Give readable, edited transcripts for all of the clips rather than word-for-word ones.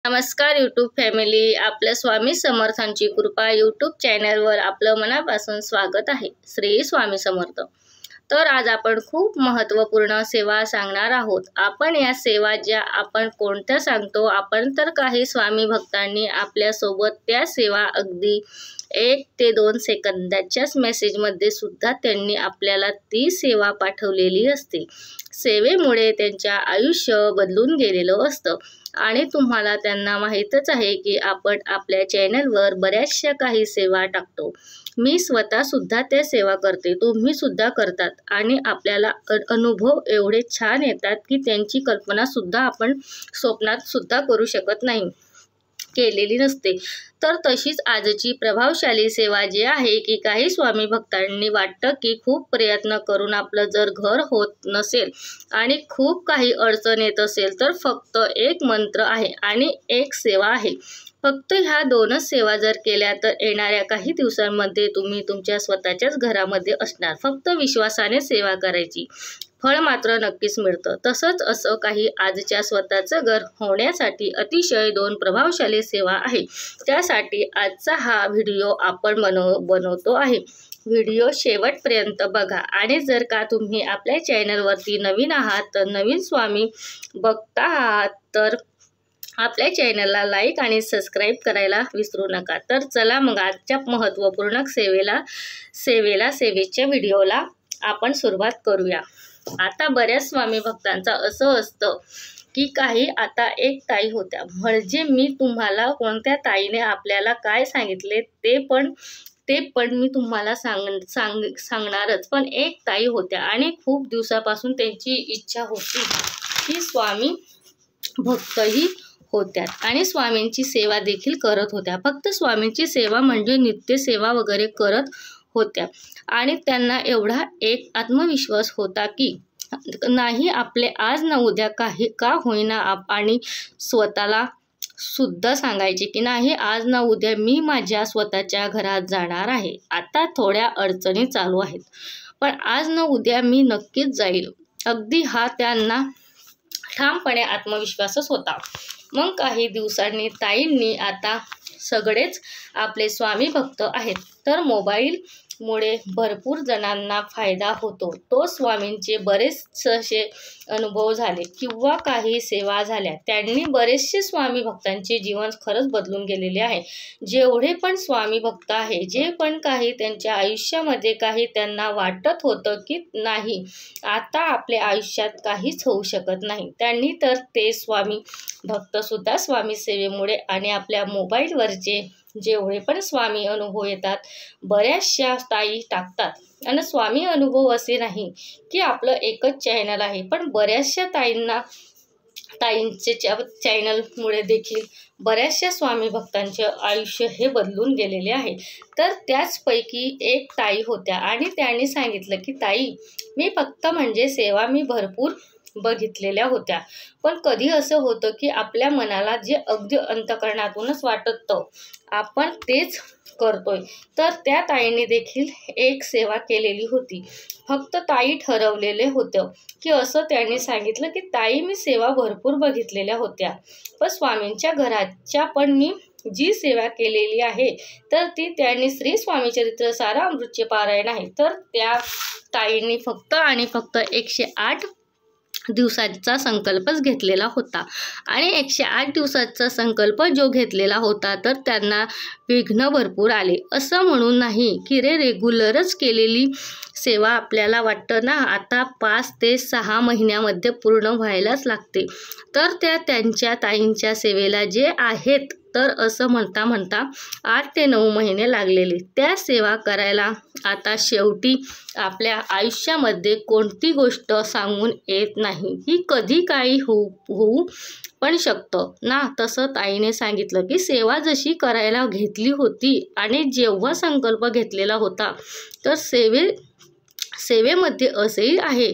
नमस्कार YouTube family, आपल्या स्वामी समर्थांची कृपा यूट्यूब चॅनलवर आपलं मनापासून स्वागत आहे. श्री स्वामी समर्थ. तर आज आपण खूप महत्त्वपूर्ण सेवा सांगणार आहोत. आपण या सेवा ज्या आपण कोणत्या सांगतो, आपण तर काही स्वामी भक्तांनी आपल्यासोबत त्या सेवा अगदी 1 ते 2 सेकंदाच्याच मेसेजमध्ये सुद्धा त्यांनी आपल्याला ती सेवा पाठवलेली असते. सेवेमुळे त्यांच्या आयुष्य बदलून गेलेलं असतं आणि तुम्हाला त्यांना माहीतच आहे की आपण आपल्या चॅनलवर बऱ्याचशा काही सेवा टाकतो. मी स्वतःसुद्धा त्या सेवा करते, तुम्हीसुद्धा करतात आणि आपल्याला अनुभव एवढे छान येतात की त्यांची कल्पनासुद्धा आपण स्वप्नातसुद्धा करू शकत नाही, केलेली नसते. तर तशीच आजची प्रभावशाली सेवा जी आहे की काही स्वामी भक्तांनी वाटतं की खूप प्रयत्न करून आपलं जर घर होत नसेल आणि खूप काही अडचण येत असेल तर फक्त एक मंत्र आहे आणि एक सेवा आहे. फक्त ह्या 2च सेवा जर केल्या तर येणाऱ्या काही दिवसांमध्ये तुम्ही तुमच्या स्वतःच्याच घरामध्ये असणार. फक्त विश्वासाने सेवा करायची, फळ मात्र नक्कीच मिळतं. तसंच असं काही आजच्या स्वतःचं घर होण्यासाठी अतिशय 2 प्रभावशाली सेवा आहे. त्यासाठी आजचा हा व्हिडिओ आपण बनवतो आहे. व्हिडिओ शेवटपर्यंत बघा आणि जर का तुम्ही आपल्या चॅनलवरती नवीन आहात तर नवीन स्वामी बघता आहात तर आपल्या चॅनलला लाईक आणि सबस्क्राईब करायला विसरू नका. तर चला मग आजच्या महत्त्वपूर्ण सेवेच्या व्हिडिओला आपण सुरुवात करूया. आता बऱ्याच स्वामी भक्तांचं असं असतं की काही आता एक ताई होत्या, म्हणजे मी तुम्हाला कोणत्या ताईने आपल्याला काय सांगितले ते पण मी तुम्हाला सांगणारच. पण एक ताई होत्या आणि खूप दिवसापासून त्यांची इच्छा होती की स्वामी भक्तही होत्या आणि स्वामींची सेवा देखील करत होत्या. फक्त स्वामींची सेवा म्हणजे नित्यसेवा वगैरे करत होत्या आणि त्यांना एवढा एक आत्मविश्वास होता की नाही, आपले आज ना उद्या काही का होईना आणि स्वतःला सुद्धा सांगायचे की नाही, आज ना उद्या मी माझ्या स्वतःच्या घरात जाणार आहे. आता थोड्या अडचणी चालू आहेत पण आज ना उद्या मी नक्कीच जाईल. अगदी हा त्यांना ठामपणे आत्मविश्वासच होता. मग काही दिवसांनी ताईंनी आता सगळेच आपले स्वामी भक्त आहेत तर मोबाईलमुळे भरपूर जणांना फायदा होतो. तो स्वामींचे बरेचसे अनुभव झाले किंवा काही सेवा झाल्या, त्यांनी बरेचसे स्वामी भक्तांचे जीवन खरंच बदलून गेलेले आहे. जेवढे पण स्वामी भक्त आहे, जे पण काही त्यांच्या आयुष्यामध्ये काही त्यांना वाटत होतं की नाही आता आपल्या आयुष्यात काहीच होऊ शकत नाही, त्यांनी तर ते स्वामी भक्तसुद्धा स्वामी सेवेमुळे आणि आपल्या मोबाईलवरचे जेवढे पण स्वामी अनुभव येतात, बऱ्याचशा ताई टाकतात. आणि स्वामी अनुभव असे नाही की आपलं एकच चॅनल आहे, पण बऱ्याचशा ताईंचे चॅनलमुळे देखील बऱ्याचशा स्वामी भक्तांचे आयुष्य हे बदलून गेलेले आहे. तर त्याचपैकी एक ताई होत्या आणि त्यांनी सांगितलं की ताई, मी फक्त म्हणजे सेवा मी भरपूर बघितलेल्या होत्या, पण कधी असं होतं की आपल्या मनाला जे अगदी अंतःकरणातूनच वाटतं आपण तेच करतोय. तर त्या ताईंनी देखील एक सेवा केलेली होती. फक्त ताई ठरवलेले होतं की असं त्यांनी सांगितलं की ताई, मी सेवा भरपूर बघितलेल्या होत्या, पण स्वामींच्या घराच्या पण मी जी सेवा केलेली आहे तर ती त्यांनी श्री स्वामी चरित्र सारामृतचे पारायण आहे. तर त्या ताईंनी फक्त आणि फक्त 108 दिवसाचा संकल्पच घेतलेला होता आणि 108 दिवसाचा संकल्प जो घेतलेला होता तर त्यांना विघ्न भरपूर आले. असं म्हणून नाही की रेग्युलरच केलेली सेवा आपल्याला वाटतं ना आता 5 ते 6 महिन्यामध्ये पूर्ण व्हायलाच लागते, तर त्यांच्या ताईंच्या सेवेला जे आहेत तर असं म्हणता 8 ते 9 महिने लागलेले त्या सेवा करायला. आता शेवटी आपल्या आयुष्यामध्ये कोणती गोष्ट सांगून येत नाही, ही कधी काही होऊ पण शकतं ना. तसं ताईने सांगितलं की सेवा जशी करायला घेतली होती आणि जेव्हा संकल्प घेतलेला होता तर सेवेमध्ये असेही आहे,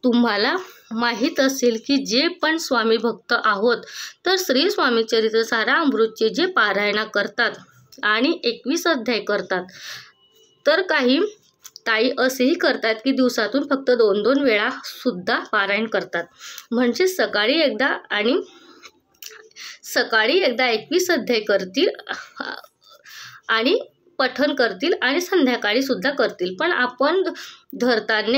तुम्हाला माहीत असेल की जे पण स्वामी भक्त आहोत तर श्री स्वामी चरित्र सारामृतचे जे पारायण करतात आणि 21 अध्याय करतात, तर काही ताई असेही करतात की दिवसातून फक्त 2-2 वेळा सुद्धा पारायण करतात. म्हणजे सकाळी एकदा आणि सकाळी एकदा 21 अध्याय करतील आणि पठण करतील आणि संध्याकाळी सुद्धा करतील. पण आपण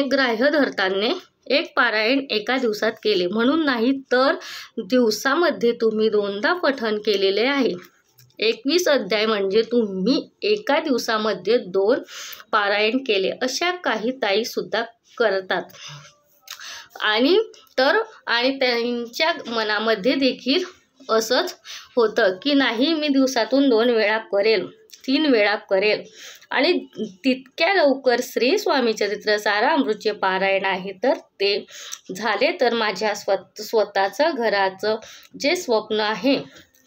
ग्राह्य धरताना एक पारायण एका दिवसात केले म्हणून नाही, तर दिवसामध्ये तुम्ही 2दा पठण केलेले आहे. 21 अध्याय म्हणजे तुम्ही एका दिवसामध्ये 2 पारायण केले. अशा काही ताई सुद्धा करतात. आणि त्यांच्या मनामध्ये देखील असंच होतं की नाही, मी दिवसातून 2 वेळा करेल, 3 वेळा करेल. आणि तितक्या लवकर श्री स्वामी चरित्र सारामृतचे पारायण आहे, तर ते झाले तर माझ्या स्वतःचं घराचं जे स्वप्न आहे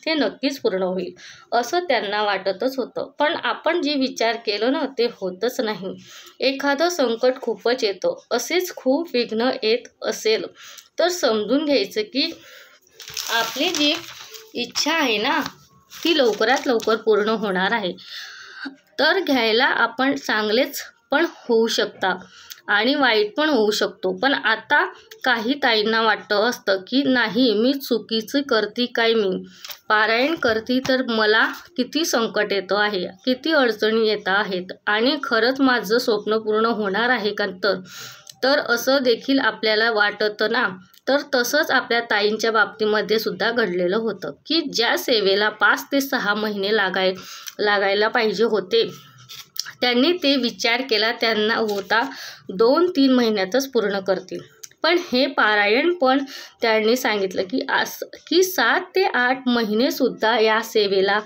ते नक्कीच पूर्ण होईल असं त्यांना वाटतच होतं. पण आपण जे विचार केलं ना ते होतच नाही. एखादं संकट खूपच येतं, असेच खूप विघ्न येत असेल तर समजून घ्यायचं की आपली जी इच्छा आहे ना ती लवकरात लवकर पूर्ण होणार आहे. तर घ्यायला आपण चांगलेच पण होऊ शकता आणि वाईट पण होऊ शकतो. पण आता काही ताईंना वाटतं असतं की नाही, मी चुकीचं करते काय, मी पारायण करते तर मला किती संकट येतं आहे, किती अडचणी येत आहेत आणि खरंच माझं स्वप्न पूर्ण होणार आहे का, तर असं देखील आपल्याला वाटतं ना. तर तसंच आपल्या ताईंच्या बाबतीमध्ये सुद्धा घडलेलं होतं की ज्या सेवेला 5 ते 6 महिने लागायला पाहिजे होते, त्यांनी ते विचार केला त्यांना होता 2-3 महिन्यातच पूर्ण करतील. पण हे पारायण पण त्यांनी सांगितलं की 7 ते 8 महिनेसुद्धा या सेवेला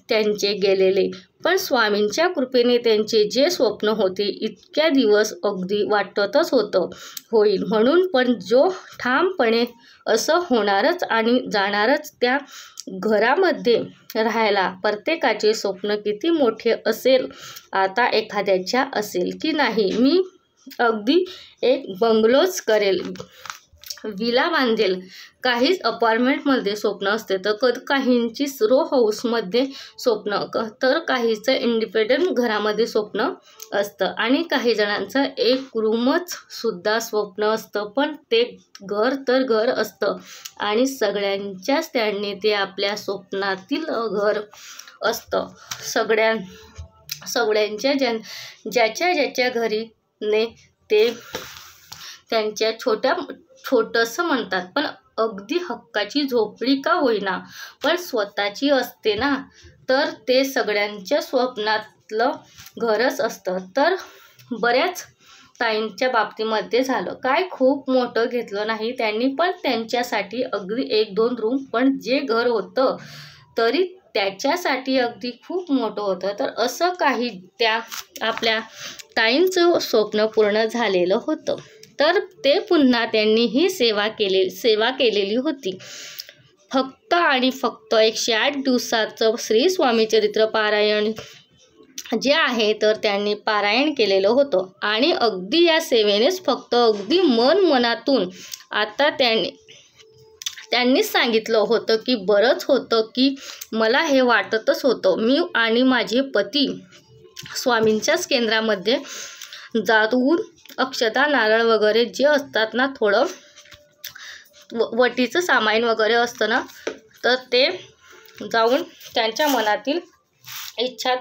त्यांचे गेलेले. पण स्वामींच्या कृपेने त्यांचे जे स्वप्न होते इतक्या दिवस अगदी वाटतच होतं होईल म्हणून. पण जो ठामपणे असं होणारच आणि जाणारच त्या घरामध्ये राहायला, प्रत्येकाचे स्वप्न किती मोठे असेल, आता एखाद्याच्या असेल की नाही, मी अगदी एक बंगलोच करेल, विला बांधेल. काहीच अपार्टमेंटमध्ये स्वप्न असते, तर काहींची रो हाऊसमध्ये स्वप्न, तर काहीचं इंडिपेंडंट घरामध्ये स्वप्न असतं आणि काही जणांचं एक रूमच सुद्धा स्वप्न असतं. पण ते घर तर घर असतं आणि सगळ्यांच्याच त्यांनी ते आपल्या स्वप्नातील घर असतं. सगळ्यांच्या ज्याच्या घरी ने ते त्यांच्या छोटंसं म्हणतात, पण अगदी हक्काची झोपडी का होईना पण स्वतःची असते ना, तर ते सगळ्यांच्या स्वप्नातलं घरच असतं. तर बऱ्याच ताईंच्या बाबतीमध्ये झालं काय, खूप मोठं घेतलं नाही त्यांनी, पण त्यांच्यासाठी अगदी 1-2 रूम, पण जे घर होतं तरी त्याच्यासाठी अगदी खूप मोठं होतं. तर असं काही त्या आपल्या ताईंचं स्वप्न पूर्ण झालेलं होतं. तर ते पुन्हा त्यांनी ही सेवा केलेली होती. फक्त आणि फक्त 108 दिवसाचं श्री स्वामी चरित्र पारायण जे आहे तर त्यांनी पारायण केलेलं होतं आणि अगदी या सेवेनेच फक्त अगदी मनातून आता त्यांनीच सांगितलं होतं की बरंच होतं की मला हे वाटतच होतं, मी आणि माझे पती स्वामींच्याच केंद्रामध्ये जाऊन अक्षता, नारळ वगैरे जे असतात ना, थोडं वटीचं सामान वगैरे असतं ना, तर ते जाऊन त्यांच्या मनातील इच्छा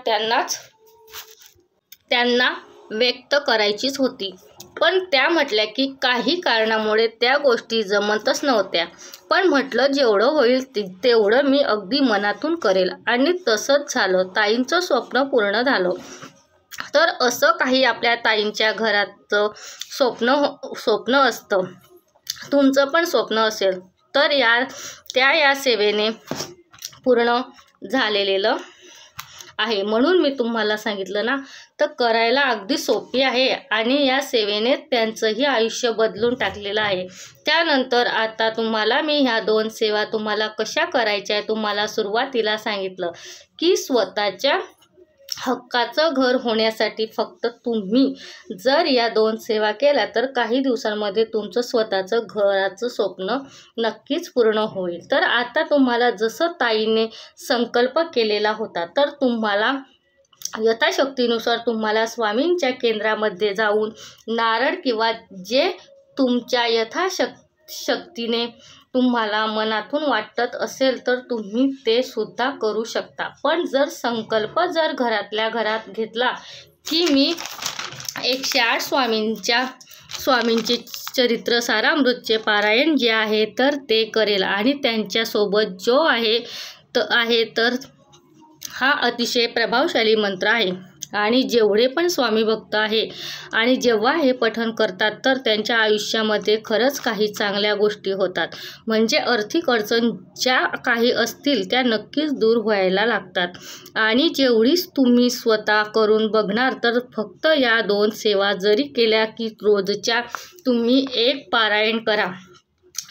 त्यांना व्यक्त करायचीच होती. पण त्या म्हटल्या की काही कारणामुळे त्या गोष्टी जमतच नव्हत्या. पण म्हटलं जेवढं होईल तेवढं मी अगदी मनातून करेल आणि तसंच झालं. ताईंचं स्वप्न पूर्ण झालं. तर असं काही आपल्या ताईंच्या घराचं स्वप्न असतं. तुमचं पण स्वप्न असेल तर या सेवेने पूर्ण झालेलं आहे. म्हणून मी तुम्हाला सांगितलं ना, तर करायला अगदी सोपी आहे आणि या सेवेने त्यांचंही आयुष्य बदलून टाकलेलं आहे. त्यानंतर आता तुम्हाला मी ह्या 2 सेवा तुम्हाला कशा करायच्या तुम्हाला सुरुवातीला सांगितलं की स्वतःच्या हक्काचं घर होण्यासाठी फक्त तुम्ही जर या 2 सेवा केल्या तर काही दिवसांमध्ये तुमचं स्वतःचं घराचं स्वप्न नक्कीच पूर्ण होईल. तर आता तुम्हाला जसं ताईने संकल्प केलेला होता, तर तुम्हाला यथाशक्तीनुसार तुम्हाला स्वामींच्या केंद्रामध्ये जाऊन नारळ किंवा जे तुमच्या यथाशक्तीने तुम्हाला मनातून वाटत असेल तर तुम्ही ते सुद्धा करू शकता. पण जर संकल्प जर घरातल्या घरात घेतला की मी 108 स्वामींचे चरित्र सारामृतचे पारायण जे आहे तर ते करेल आणि त्यांच्यासोबत जो आहे तर हा अतिशय प्रभावशाली मंत्र आहे. आणि जेवढे पण स्वामी भक्त आहे आणि जेव्हा हे पठण करतात तर त्यांच्या आयुष्यामध्ये खरंच काही चांगल्या गोष्टी होतात. म्हणजे आर्थिक अडचण ज्या काही असतील त्या नक्कीच दूर व्हायला लागतात. आणि जेवढीच तुम्ही स्वतः करून बघणार तर फक्त या 2 सेवा जरी केल्या की रोजच्या तुम्ही 1 पारायण करा,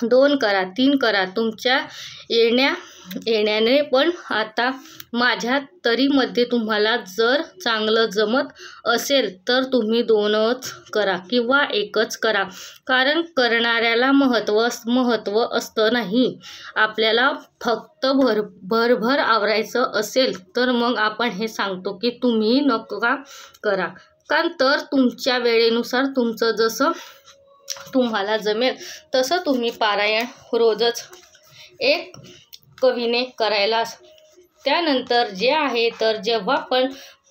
2 करा, 3 करा, तुमच्या येण्याने पण आता माझ्या तरीमध्ये तुम्हाला जर चांगलं जमत असेल तर तुम्ही 2च करा किंवा 1च करा. कारण करणाऱ्याला महत्त्व असतं नाही. आपल्याला फक्त भरभर आवरायचं असेल तर मग आपण हे सांगतो की तुम्ही नका करा. कारण तर तुमच्या वेळेनुसार तुमचं जसं तुम्हाला जमेल तसं तुम्ही पारायण रोजच 1 कवीने करायलाच. त्यानंतर जे आहे तर जेव्हा पण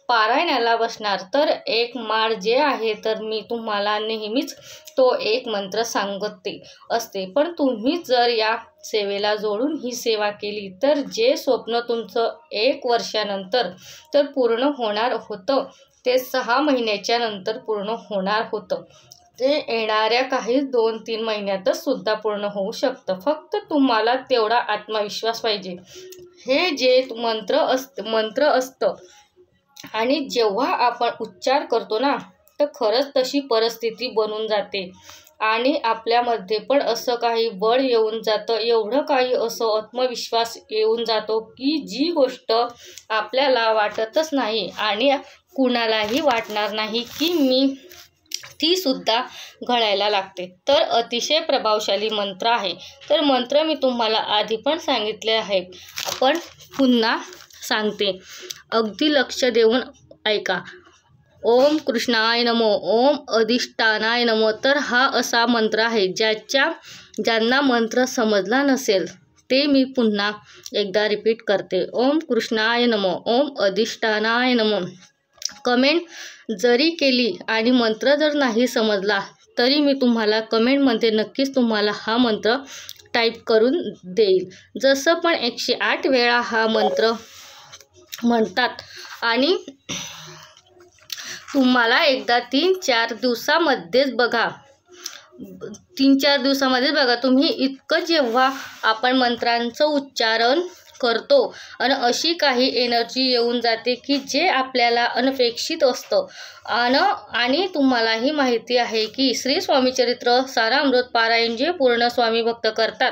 पारायणाला बसणार तर 1 माळ जे आहे तर मी तुम्हाला नेहमीच तो 1 मंत्र सांगते असते. पण तुम्ही जर या सेवेला जोडून ही सेवा केली तर जे स्वप्न तुमचं 1 वर्षानंतर तर पूर्ण होणार होतं ते 6 महिन्याच्या नंतर पूर्ण होणार होतं. ते येणाऱ्या काही 2-3 महिन्यातच सुद्धा पूर्ण होऊ शकतं. फक्त तुम्हाला तेवढा आत्मविश्वास पाहिजे. हे जे मंत्र असतं आणि जेव्हा आपण उच्चार करतो ना तर खरंच तशी परिस्थिती बनून जाते आणि आपल्यामध्ये पण असं काही बळ येऊन जातं, एवढं काही असं आत्मविश्वास येऊन जातो की जी गोष्ट आपल्याला वाटतच नाही आणि कुणालाही वाटणार नाही की मी ती सुद्धा घडायला लागते. तर अतिशय प्रभावशाली मंत्र आहे. तर मंत्र मी तुम्हाला आधी पण सांगितले आहे, आपण पुन्हा सांगते, अगदी लक्ष देऊन ऐका. ओम कृष्णाय नमो, ओम अधिष्ठानाय नमो. तर हा असा मंत्र आहे ज्यांना मंत्र समजला नसेल ते मी पुन्हा एकदा रिपीट करते. ओम कृष्णाय नमो, ओम अधिष्ठानाय नमो. कमेंट जरी केली आणि मंत्र जर नाही समजला तरी मी तुम्हाला कमेंटमध्ये नक्कीच तुम्हाला हा मंत्र टाईप करून देईल. जसं पण 108 वेळा हा मंत्र म्हणतात आणि तुम्हाला एकदा 3-4 दिवसामध्येच बघा, 3-4 दिवसामध्येच बघा तुम्ही इतकं जेव्हा आपण मंत्रांचं उच्चारण करतो आणि अशी काही एनर्जी येऊन जाते की जे आपल्याला अनपेक्षित असतं. आणि तुम्हालाही माहिती आहे की श्री स्वामी चरित्र सारामृत पारायण जे पूर्ण स्वामी भक्त करतात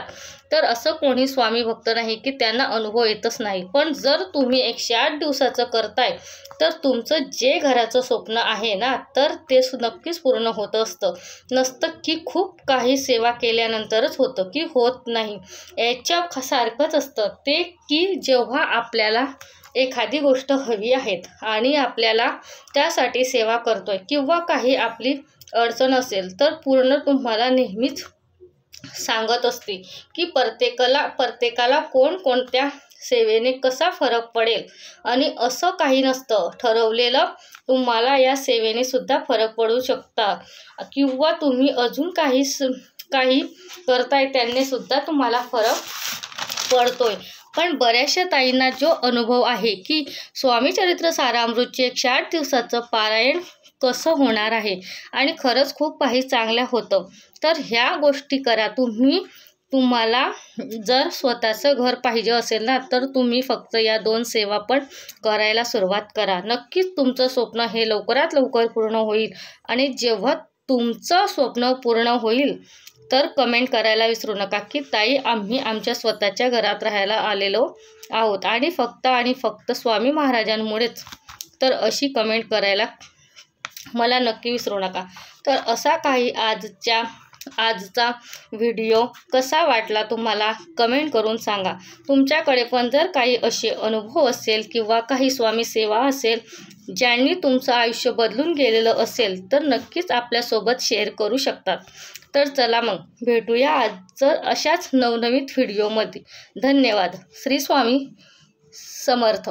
तर असं कोणी स्वामी भक्त नाही की त्यांना अनुभव येतच नाही. पण जर तुम्ही 108 दिवसाचं करताय तर तुमचं जे घराचं स्वप्न आहे ना तर ते नक्कीच पूर्ण होत नसतं की खूप काही सेवा केल्यानंतरच होतं की होत नाही. याच्या सारखंच असतं ते की जेव्हा आपल्याला एखादी गोष्ट हवी आहे आणि आपल्याला त्यासाठी सेवा करतोय किंवा काही आपली अडचण असेल तर पूर्ण तुम्हाला नेहमीच सांगत असते की प्रत्येकाला कोणत्या सेवेने कसा फरक पडेल. आणि असं काही नसतं ठरवलेलं, तुम्हाला या सेवेने सुद्धा फरक पडू शकता किंवा तुम्ही अजून काही करताय त्यांनी सुद्धा तुम्हाला फरक पडतोय. पण बऱ्याचशा ताईंना जो अनुभव आहे की स्वामी चरित्र सारामृतचे 108 दिवसाचं पारायण कसं होणार आहे आणि खरंच खूप काही चांगलं होतं. तर ह्या गोष्टी करा. तुम्हाला जर स्वतःचं घर पाहिजे असेल ना तर तुम्ही फक्त या 2 सेवा पण करायला सुरुवात करा. नक्कीच तुमचं स्वप्न हे लवकरात लवकर पूर्ण होईल. आणि जेव्हा तुमचं स्वप्न पूर्ण होईल तर कमेंट करायला विसरू नका की ताई आम्ही आमच्या स्वतःच्या घरात राहायला आलेलो आहोत आणि फक्त स्वामी महाराजांमुळेच. तर अशी कमेंट करायला मला नक्की विसरू नका. तर असा काही आजच्या आजचा व्हिडिओ कसा वाटला तुम्हाला कमेंट करून सांगा। तुमच्याकडे पण जर काही असे अनुभव असेल किंवा काही स्वामी सेवा असेल ज्यांनी तुमचं आयुष्य बदलून गेलेलं असेल तर नक्कीच आपल्यासोबत शेअर करू शकतात। तर चला मग भेटूया आजचं अशाच नवनवीन व्हिडिओमध्ये। धन्यवाद। श्री स्वामी समर्थ।